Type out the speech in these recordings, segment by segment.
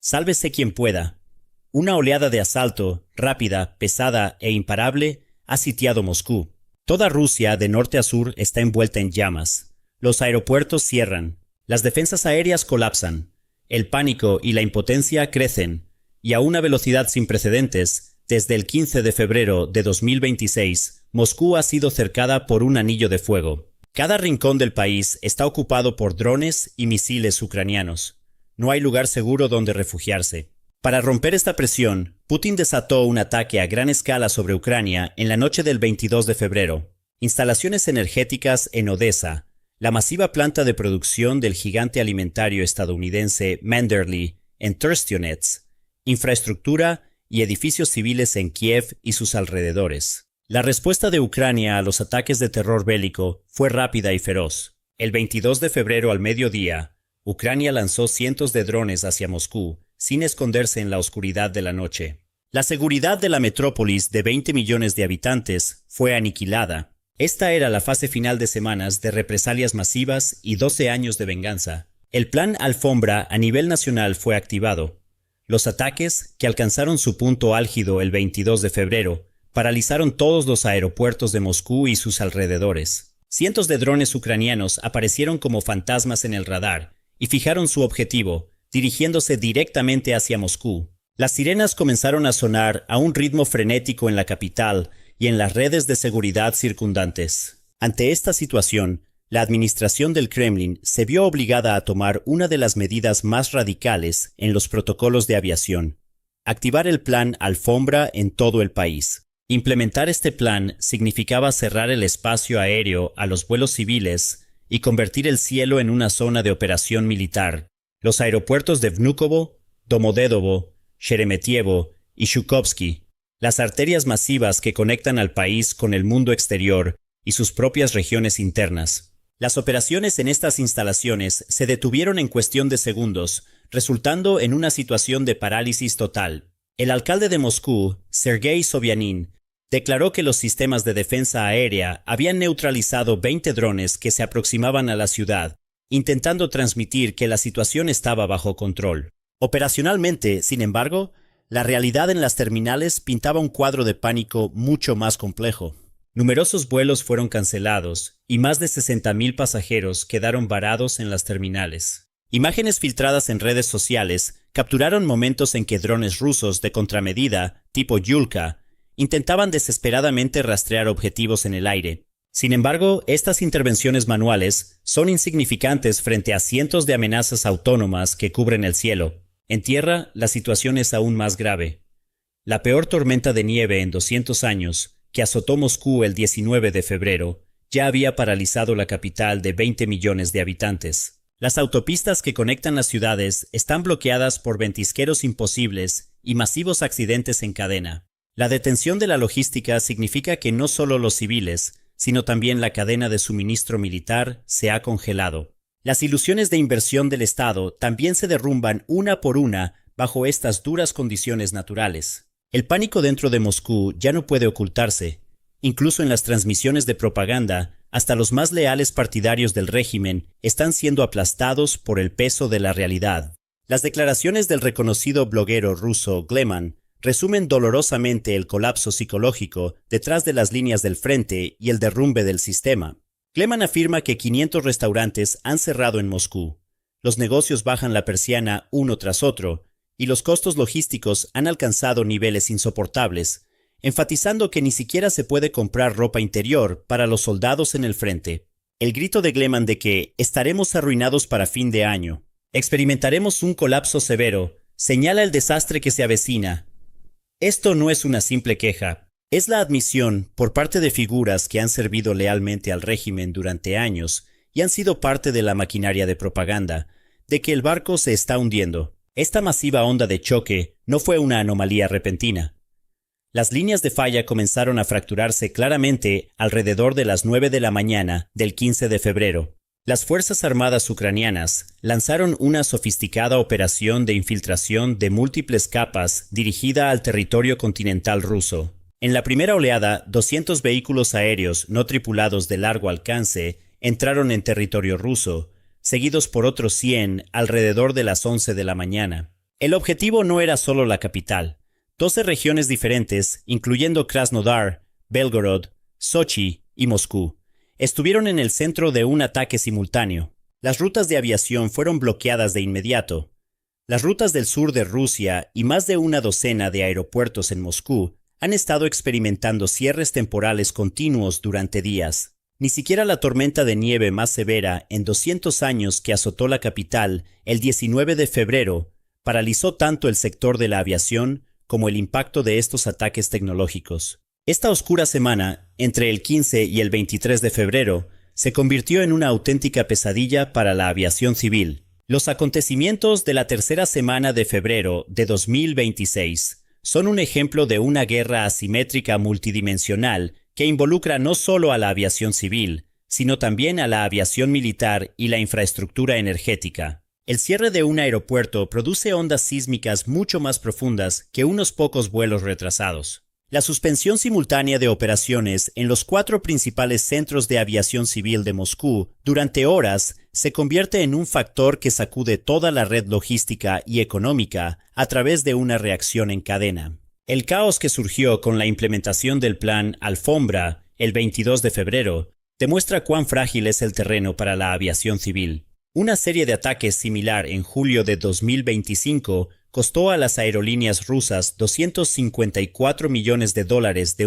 Sálvese quien pueda. Una oleada de asalto, rápida, pesada e imparable, ha sitiado Moscú. Toda Rusia, de norte a sur, está envuelta en llamas. Los aeropuertos cierran. Las defensas aéreas colapsan. El pánico y la impotencia crecen. Y a una velocidad sin precedentes, desde el 15 de febrero de 2026, Moscú ha sido cercada por un anillo de fuego. Cada rincón del país está ocupado por drones y misiles ucranianos. No hay lugar seguro donde refugiarse. Para romper esta presión, Putin desató un ataque a gran escala sobre Ucrania en la noche del 22 de febrero. Instalaciones energéticas en Odessa, la masiva planta de producción del gigante alimentario estadounidense Manderly en Turstionets, infraestructura y edificios civiles en Kiev y sus alrededores. La respuesta de Ucrania a los ataques de terror bélico fue rápida y feroz. El 22 de febrero al mediodía, Ucrania lanzó cientos de drones hacia Moscú, sin esconderse en la oscuridad de la noche. La seguridad de la metrópolis de 20 millones de habitantes fue aniquilada. Esta era la fase final de semanas de represalias masivas y 12 años de venganza. El plan Alfombra a nivel nacional fue activado. Los ataques, que alcanzaron su punto álgido el 22 de febrero, paralizaron todos los aeropuertos de Moscú y sus alrededores. Cientos de drones ucranianos aparecieron como fantasmas en el radar y fijaron su objetivo, dirigiéndose directamente hacia Moscú. Las sirenas comenzaron a sonar a un ritmo frenético en la capital y en las redes de seguridad circundantes. Ante esta situación, la administración del Kremlin se vio obligada a tomar una de las medidas más radicales en los protocolos de aviación: activar el plan Alfombra en todo el país. Implementar este plan significaba cerrar el espacio aéreo a los vuelos civiles y convertir el cielo en una zona de operación militar. Los aeropuertos de Vnukovo, Domodedovo, Sheremetyevo y Shukovsky, las arterias masivas que conectan al país con el mundo exterior y sus propias regiones internas. Las operaciones en estas instalaciones se detuvieron en cuestión de segundos, resultando en una situación de parálisis total. El alcalde de Moscú, Sergei Sobyanin, declaró que los sistemas de defensa aérea habían neutralizado 20 drones que se aproximaban a la ciudad, intentando transmitir que la situación estaba bajo control. Operacionalmente, sin embargo, la realidad en las terminales pintaba un cuadro de pánico mucho más complejo. Numerosos vuelos fueron cancelados y más de 60.000 pasajeros quedaron varados en las terminales. Imágenes filtradas en redes sociales capturaron momentos en que drones rusos de contramedida, tipo Yulka, intentaban desesperadamente rastrear objetivos en el aire. Sin embargo, estas intervenciones manuales son insignificantes frente a cientos de amenazas autónomas que cubren el cielo. En tierra, la situación es aún más grave. La peor tormenta de nieve en 200 años, que azotó Moscú el 19 de febrero, ya había paralizado la capital de 20 millones de habitantes. Las autopistas que conectan las ciudades están bloqueadas por ventisqueros imposibles y masivos accidentes en cadena. La detención de la logística significa que no solo los civiles, sino también la cadena de suministro militar se ha congelado. Las ilusiones de inversión del Estado también se derrumban una por una bajo estas duras condiciones naturales. El pánico dentro de Moscú ya no puede ocultarse. Incluso en las transmisiones de propaganda, hasta los más leales partidarios del régimen están siendo aplastados por el peso de la realidad. Las declaraciones del reconocido bloguero ruso Gleman resumen dolorosamente el colapso psicológico detrás de las líneas del frente y el derrumbe del sistema. Gleman afirma que 500 restaurantes han cerrado en Moscú. Los negocios bajan la persiana uno tras otro, y los costos logísticos han alcanzado niveles insoportables, enfatizando que ni siquiera se puede comprar ropa interior para los soldados en el frente. El grito de Gleman de que estaremos arruinados para fin de año, experimentaremos un colapso severo, señala el desastre que se avecina. Esto no es una simple queja, es la admisión por parte de figuras que han servido lealmente al régimen durante años y han sido parte de la maquinaria de propaganda, de que el barco se está hundiendo. Esta masiva onda de choque no fue una anomalía repentina. Las líneas de falla comenzaron a fracturarse claramente alrededor de las 9 de la mañana del 15 de febrero. Las Fuerzas Armadas ucranianas lanzaron una sofisticada operación de infiltración de múltiples capas dirigida al territorio continental ruso. En la primera oleada, 200 vehículos aéreos no tripulados de largo alcance entraron en territorio ruso, seguidos por otros 100 alrededor de las 11 de la mañana. El objetivo no era solo la capital. 12 regiones diferentes, incluyendo Krasnodar, Belgorod, Sochi y Moscú, estuvieron en el centro de un ataque simultáneo. Las rutas de aviación fueron bloqueadas de inmediato. Las rutas del sur de Rusia y más de una docena de aeropuertos en Moscú han estado experimentando cierres temporales continuos durante días. Ni siquiera la tormenta de nieve más severa en 200 años que azotó la capital el 19 de febrero paralizó tanto el sector de la aviación como el impacto de estos ataques tecnológicos. Esta oscura semana, entre el 15 y el 23 de febrero, se convirtió en una auténtica pesadilla para la aviación civil. Los acontecimientos de la tercera semana de febrero de 2026 son un ejemplo de una guerra asimétrica multidimensional que involucra no solo a la aviación civil, sino también a la aviación militar y la infraestructura energética. El cierre de un aeropuerto produce ondas sísmicas mucho más profundas que unos pocos vuelos retrasados. La suspensión simultánea de operaciones en los 4 principales centros de aviación civil de Moscú durante horas se convierte en un factor que sacude toda la red logística y económica a través de una reacción en cadena. El caos que surgió con la implementación del plan Alfombra el 22 de febrero demuestra cuán frágil es el terreno para la aviación civil. Una serie de ataques similar en julio de 2025 costó a las aerolíneas rusas $254 millones de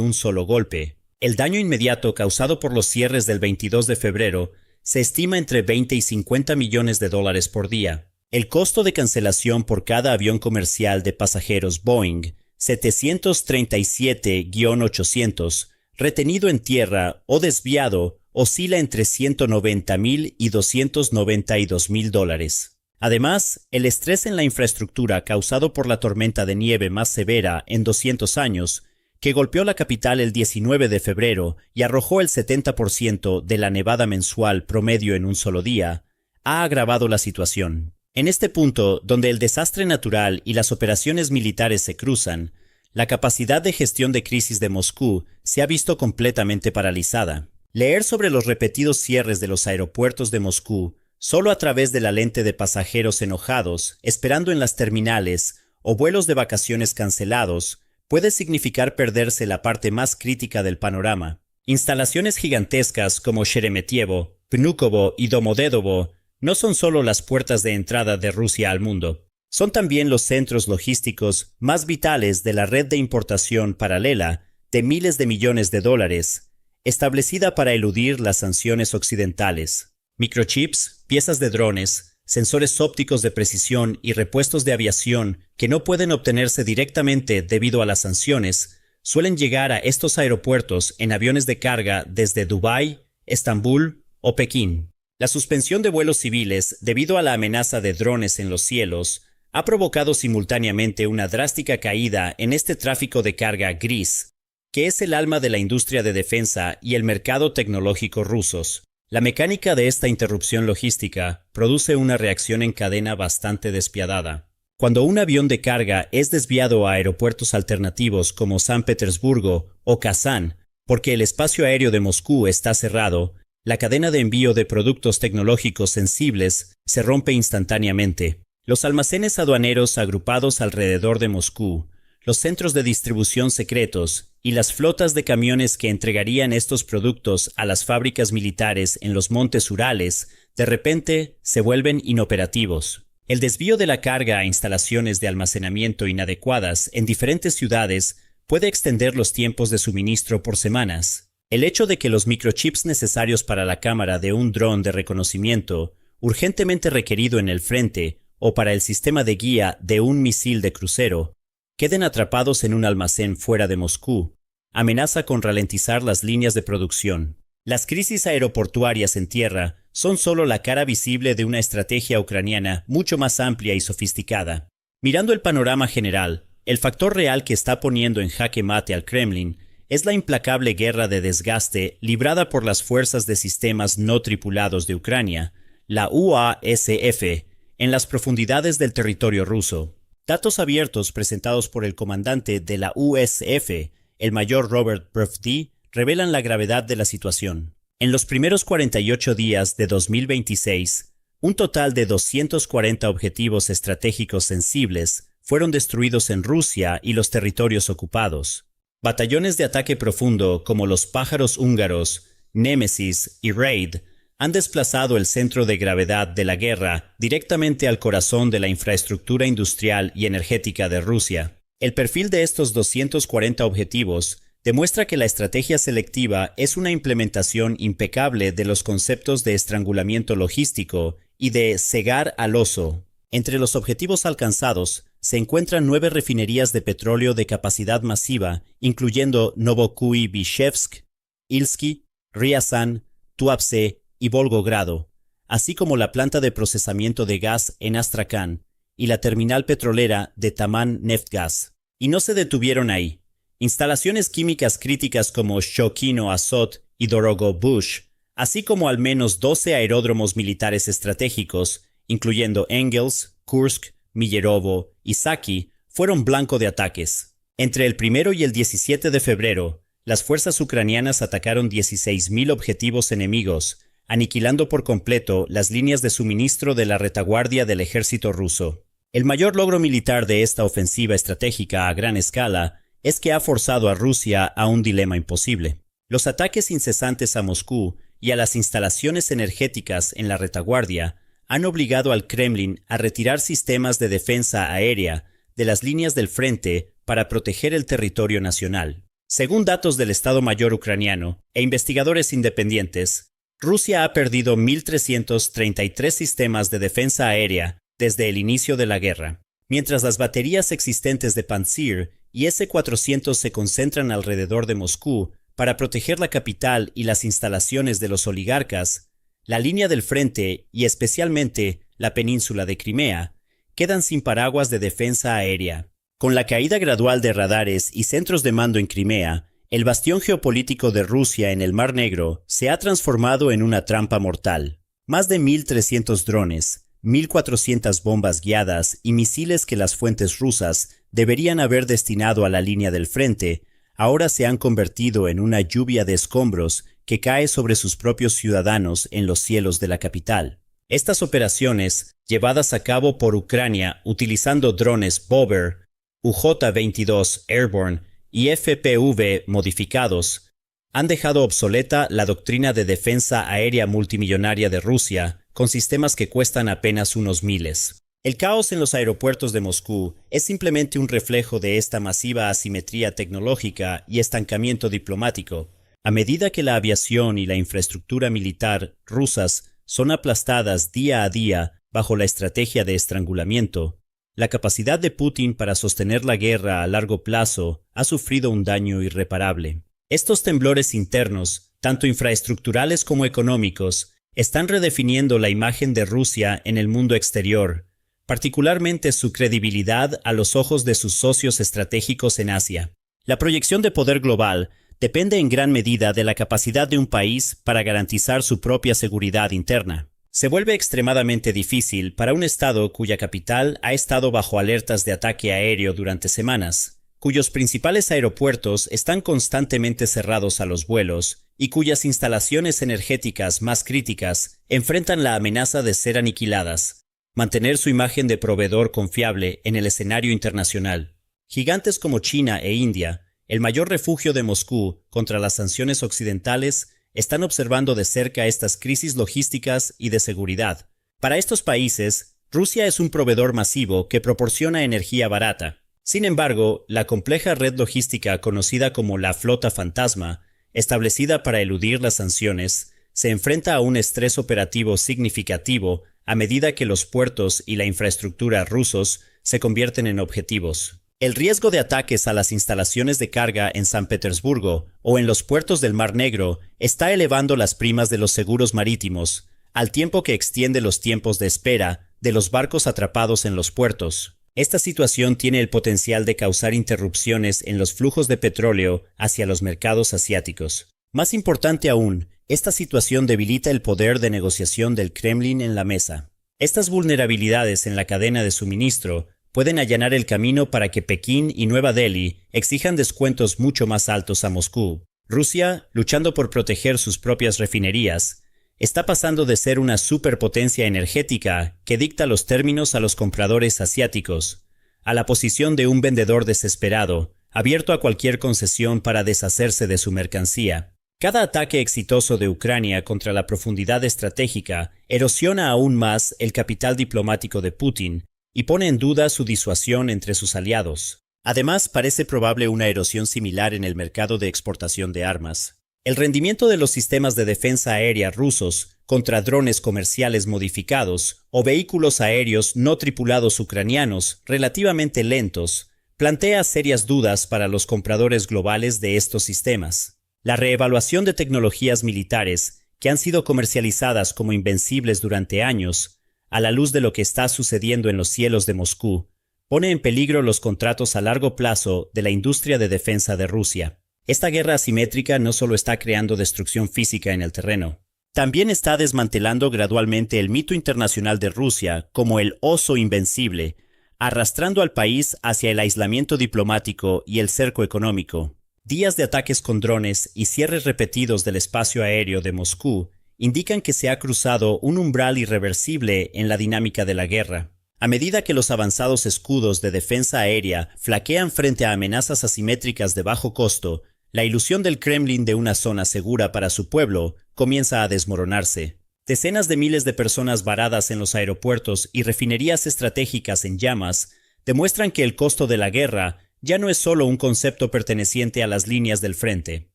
un solo golpe. El daño inmediato causado por los cierres del 22 de febrero se estima entre 20 y 50 millones de dólares por día. El costo de cancelación por cada avión comercial de pasajeros Boeing 737-800 retenido en tierra o desviado oscila entre $190,000 y $292,000. Además, el estrés en la infraestructura causado por la tormenta de nieve más severa en 200 años, que golpeó la capital el 19 de febrero y arrojó el 70% de la nevada mensual promedio en un solo día, ha agravado la situación. En este punto, donde el desastre natural y las operaciones militares se cruzan, la capacidad de gestión de crisis de Moscú se ha visto completamente paralizada. Leer sobre los repetidos cierres de los aeropuertos de Moscú solo a través de la lente de pasajeros enojados, esperando en las terminales, o vuelos de vacaciones cancelados, puede significar perderse la parte más crítica del panorama. Instalaciones gigantescas como Sheremetyevo, Vnukovo y Domodedovo no son solo las puertas de entrada de Rusia al mundo. Son también los centros logísticos más vitales de la red de importación paralela de miles de millones de dólares, establecida para eludir las sanciones occidentales. Microchips, piezas de drones, sensores ópticos de precisión y repuestos de aviación que no pueden obtenerse directamente debido a las sanciones, suelen llegar a estos aeropuertos en aviones de carga desde Dubái, Estambul o Pekín. La suspensión de vuelos civiles debido a la amenaza de drones en los cielos ha provocado simultáneamente una drástica caída en este tráfico de carga gris, que es el alma de la industria de defensa y el mercado tecnológico rusos. La mecánica de esta interrupción logística produce una reacción en cadena bastante despiadada. Cuando un avión de carga es desviado a aeropuertos alternativos como San Petersburgo o Kazán, porque el espacio aéreo de Moscú está cerrado, la cadena de envío de productos tecnológicos sensibles se rompe instantáneamente. Los almacenes aduaneros agrupados alrededor de Moscú, los centros de distribución secretos y las flotas de camiones que entregarían estos productos a las fábricas militares en los montes Urales, de repente se vuelven inoperativos. El desvío de la carga a instalaciones de almacenamiento inadecuadas en diferentes ciudades puede extender los tiempos de suministro por semanas. El hecho de que los microchips necesarios para la cámara de un dron de reconocimiento, urgentemente requerido en el frente, o para el sistema de guía de un misil de crucero, queden atrapados en un almacén fuera de Moscú, amenaza con ralentizar las líneas de producción. Las crisis aeroportuarias en tierra son solo la cara visible de una estrategia ucraniana mucho más amplia y sofisticada. Mirando el panorama general, el factor real que está poniendo en jaque mate al Kremlin es la implacable guerra de desgaste librada por las fuerzas de sistemas no tripulados de Ucrania, la UASF, en las profundidades del territorio ruso. Datos abiertos presentados por el comandante de la USF, el mayor Robert Brufdy, revelan la gravedad de la situación. En los primeros 48 días de 2026, Un total de 240 objetivos estratégicos sensibles fueron destruidos en Rusia y los territorios ocupados. Batallones de ataque profundo como los pájaros húngaros, Némesis y Raid han desplazado el centro de gravedad de la guerra directamente al corazón de la infraestructura industrial y energética de Rusia. El perfil de estos 240 objetivos demuestra que la estrategia selectiva es una implementación impecable de los conceptos de estrangulamiento logístico y de cegar al oso. Entre los objetivos alcanzados se encuentran 9 refinerías de petróleo de capacidad masiva, incluyendo Novokuybishevsk, Ilsky, Ryazan, Tuapse y Volgogrado, así como la planta de procesamiento de gas en Astrakhan y la terminal petrolera de Taman Neftgaz. Y no se detuvieron ahí. Instalaciones químicas críticas como Shokino Azot y Dorogobush, así como al menos 12 aeródromos militares estratégicos, incluyendo Engels, Kursk, Millerovo y Saki, fueron blanco de ataques. Entre el 1 y el 17 de febrero, las fuerzas ucranianas atacaron 16.000 objetivos enemigos, aniquilando por completo las líneas de suministro de la retaguardia del ejército ruso. El mayor logro militar de esta ofensiva estratégica a gran escala es que ha forzado a Rusia a un dilema imposible. Los ataques incesantes a Moscú y a las instalaciones energéticas en la retaguardia han obligado al Kremlin a retirar sistemas de defensa aérea de las líneas del frente para proteger el territorio nacional. Según datos del Estado Mayor ucraniano e investigadores independientes, Rusia ha perdido 1.333 sistemas de defensa aérea desde el inicio de la guerra, mientras las baterías existentes de Pantsir y S-400 se concentran alrededor de Moscú para proteger la capital y las instalaciones de los oligarcas. La línea del frente, y especialmente la península de Crimea, quedan sin paraguas de defensa aérea. Con la caída gradual de radares y centros de mando en Crimea, el bastión geopolítico de Rusia en el Mar Negro se ha transformado en una trampa mortal. Más de 1.300 drones, 1.400 bombas guiadas y misiles que las fuentes rusas deberían haber destinado a la línea del frente, ahora se han convertido en una lluvia de escombros que cae sobre sus propios ciudadanos en los cielos de la capital. Estas operaciones, llevadas a cabo por Ucrania utilizando drones Bober, UJ-22 Airborne y FPV modificados, han dejado obsoleta la doctrina de defensa aérea multimillonaria de Rusia, con sistemas que cuestan apenas unos miles. El caos en los aeropuertos de Moscú es simplemente un reflejo de esta masiva asimetría tecnológica y estancamiento diplomático. A medida que la aviación y la infraestructura militar rusas son aplastadas día a día bajo la estrategia de estrangulamiento, la capacidad de Putin para sostener la guerra a largo plazo ha sufrido un daño irreparable. Estos temblores internos, tanto infraestructurales como económicos, están redefiniendo la imagen de Rusia en el mundo exterior, particularmente su credibilidad a los ojos de sus socios estratégicos en Asia. La proyección de poder global depende en gran medida de la capacidad de un país para garantizar su propia seguridad interna. Se vuelve extremadamente difícil para un Estado cuya capital ha estado bajo alertas de ataque aéreo durante semanas, cuyos principales aeropuertos están constantemente cerrados a los vuelos y cuyas instalaciones energéticas más críticas enfrentan la amenaza de ser aniquiladas, mantener su imagen de proveedor confiable en el escenario internacional. Gigantes como China e India, el mayor refugio de Moscú contra las sanciones occidentales, están observando de cerca estas crisis logísticas y de seguridad. Para estos países, Rusia es un proveedor masivo que proporciona energía barata. Sin embargo, la compleja red logística conocida como la Flota Fantasma, establecida para eludir las sanciones, se enfrenta a un estrés operativo significativo a medida que los puertos y la infraestructura rusos se convierten en objetivos. El riesgo de ataques a las instalaciones de carga en San Petersburgo o en los puertos del Mar Negro está elevando las primas de los seguros marítimos, al tiempo que extiende los tiempos de espera de los barcos atrapados en los puertos. Esta situación tiene el potencial de causar interrupciones en los flujos de petróleo hacia los mercados asiáticos. Más importante aún, esta situación debilita el poder de negociación del Kremlin en la mesa. Estas vulnerabilidades en la cadena de suministro pueden allanar el camino para que Pekín y Nueva Delhi exijan descuentos mucho más altos a Moscú. Rusia, luchando por proteger sus propias refinerías, está pasando de ser una superpotencia energética que dicta los términos a los compradores asiáticos, a la posición de un vendedor desesperado, abierto a cualquier concesión para deshacerse de su mercancía. Cada ataque exitoso de Ucrania contra la profundidad estratégica erosiona aún más el capital diplomático de Putin y pone en duda su disuasión entre sus aliados. Además, parece probable una erosión similar en el mercado de exportación de armas. El rendimiento de los sistemas de defensa aérea rusos contra drones comerciales modificados o vehículos aéreos no tripulados ucranianos relativamente lentos plantea serias dudas para los compradores globales de estos sistemas. La reevaluación de tecnologías militares que han sido comercializadas como invencibles durante años, a la luz de lo que está sucediendo en los cielos de Moscú, pone en peligro los contratos a largo plazo de la industria de defensa de Rusia. Esta guerra asimétrica no solo está creando destrucción física en el terreno, también está desmantelando gradualmente el mito internacional de Rusia como el oso invencible, arrastrando al país hacia el aislamiento diplomático y el cerco económico. Días de ataques con drones y cierres repetidos del espacio aéreo de Moscú indican que se ha cruzado un umbral irreversible en la dinámica de la guerra. A medida que los avanzados escudos de defensa aérea flaquean frente a amenazas asimétricas de bajo costo, la ilusión del Kremlin de una zona segura para su pueblo comienza a desmoronarse. Decenas de miles de personas varadas en los aeropuertos y refinerías estratégicas en llamas demuestran que el costo de la guerra ya no es solo un concepto perteneciente a las líneas del frente.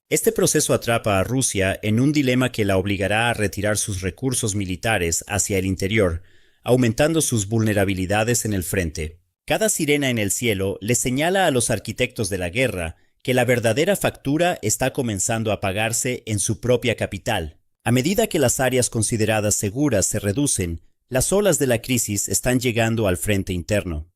Este proceso atrapa a Rusia en un dilema que la obligará a retirar sus recursos militares hacia el interior, aumentando sus vulnerabilidades en el frente. Cada sirena en el cielo le señala a los arquitectos de la guerra que la verdadera factura está comenzando a pagarse en su propia capital. A medida que las áreas consideradas seguras se reducen, las olas de la crisis están llegando al frente interno.